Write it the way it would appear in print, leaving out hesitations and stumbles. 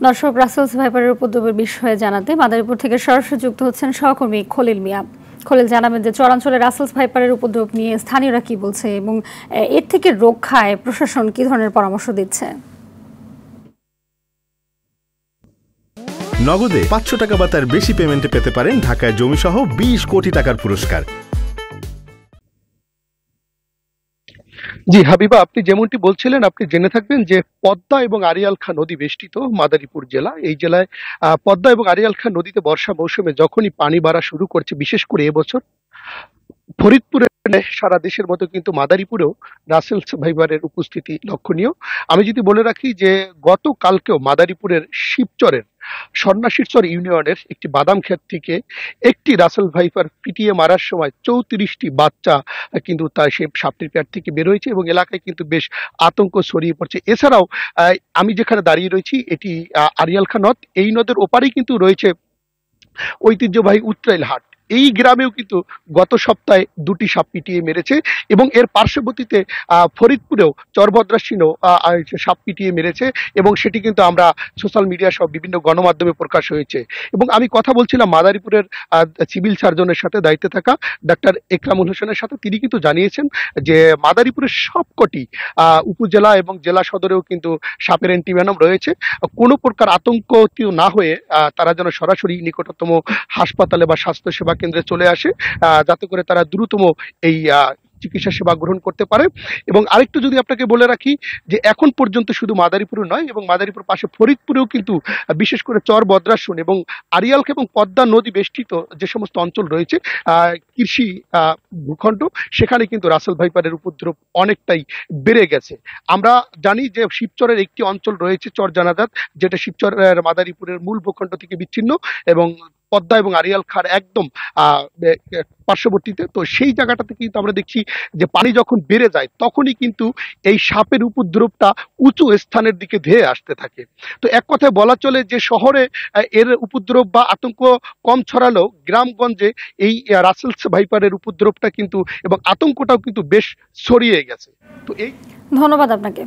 দর্শক, রাসেলস ভাইপারের উপদ্রবের বিষয়ে জানাতে মাদারীপুর থেকে সরাসরি যুক্ত হচ্ছেন সহকর্মী খলিল মিয়া। খলিল, জানাবেন যে চরাঞ্চলে রাসেলস ভাইপারের উপদ্রব নিয়ে স্থানীয়রা কি বলছে এবং এর থেকে রক্ষায় প্রশাসন কি ধরনের পরামর্শ দিচ্ছে? নগদে ৫০০ টাকা বা তার বেশি পেমেন্টে পেতে পারেন ঢাকায় জমিসহ ২০ কোটি টাকার পুরস্কার। জি হাবিবা, আপনি যেমনটি বলছিলেন, আপনি জেনে থাকবেন যে পদ্মা এবং আড়িয়াল খাঁ নদী বেষ্টিত মাদারীপুর জেলা। এই জেলায় পদ্মা এবং আড়িয়াল খাঁ নদীতে বর্ষা মৌসুমে যখনই পানি বাড়া শুরু করছে, বিশেষ করে এবছর ফরিদপুরে সারা দেশের মতো কিন্তু মাদারীপুরেও রাসেলস ভাইপারের উপস্থিতি লক্ষণীয়। আমি যদি বলে রাখি যে গতকালকেও মাদারীপুরের শিবচরের সন্ন্যাসীরচর ইউনিয়নের একটি বাদাম ক্ষেত থেকে একটি রাসেল ভাইপার পিটিয়ে মারার সময় ৩৪টি বাচ্চা কিন্তু তার সেই সাপটির পেট থেকে বের হয়েছে এবং এলাকায় কিন্তু বেশ আতঙ্ক ছড়িয়ে পড়ছে। এছাড়াও আমি যেখানে দাঁড়িয়ে রয়েছি এটি আড়িয়াল খাঁ নদ। এই নদের ওপারেই কিন্তু রয়েছে ঐতিহ্যবাহী উত্রাইল হাট। এই গ্রামেও কিন্তু গত সপ্তাহে ২টি সাপ পিটিয়ে মেরেছে এবং এর পার্শ্ববর্তীতে ফরিদপুরেও চরভদ্রাসীনও সাপ পিটিয়ে মেরেছে এবং সেটি কিন্তু আমরা সোশ্যাল মিডিয়া সহ বিভিন্ন গণমাধ্যমে প্রকাশ হয়েছে। এবং আমি কথা বলছিলাম মাদারীপুরের সিভিল সার্জনের সাথে, দায়িত্বে থাকা ডাক্তার একরামুল হোসেনের সাথে। তিনি কিন্তু জানিয়েছেন যে মাদারীপুরের সবকটি উপজেলা এবং জেলা সদরেও কিন্তু সাপের অ্যান্টিভেনম রয়েছে। কোনো প্রকার আতঙ্কিত না হয়ে তারা যেন সরাসরি নিকটতম হাসপাতালে বা স্বাস্থ্যসেবা কেন্দ্রে চলে আসে, যাতে করে তারা দ্রুততম এই চিকিৎসা সেবা গ্রহণ করতে পারে। এবং আরেকটু যদি আপনাকে বলে রাখি যে এখন পর্যন্ত শুধু মাদারীপুরে নয়, এবং মাদারীপুর পাশে ফরিদপুরেও কিন্তু বিশেষ করে চর বদ্রাসন এবং আড়িয়াল এবং পদ্মা নদী বেষ্টিত যে সমস্ত অঞ্চল রয়েছে কৃষি ভূখণ্ড, সেখানে কিন্তু রাসেল ভাইপারের উপদ্রব অনেকটাই বেড়ে গেছে। আমরা জানি যে শিবচরের একটি অঞ্চল রয়েছে চর জানাজাত, যেটা শিবচরের মাদারীপুরের মূল ভূখণ্ড থেকে বিচ্ছিন্ন এবং পদ্মা এবং আড়িয়াল খাঁর একদম পার্শ্ববর্তীতে। তো সেই জায়গাটাতে কিন্তু আমরা দেখছি যে পানি যখন বেড়ে যায় তখনই কিন্তু এই সাপের উপদ্রবটা উঁচু স্থানের দিকে ধেয়ে আসতে থাকে। তো এক কথায় বলা চলে যে শহরে এর উপদ্রব বা আতঙ্ক কম ছড়ালেও গ্রামগঞ্জে এই রাসেলস ভাইপারের উপদ্রবটা কিন্তু এবং আতঙ্কটাও কিন্তু বেশ ছড়িয়ে গেছে। তো এই ধন্যবাদ আপনাকে।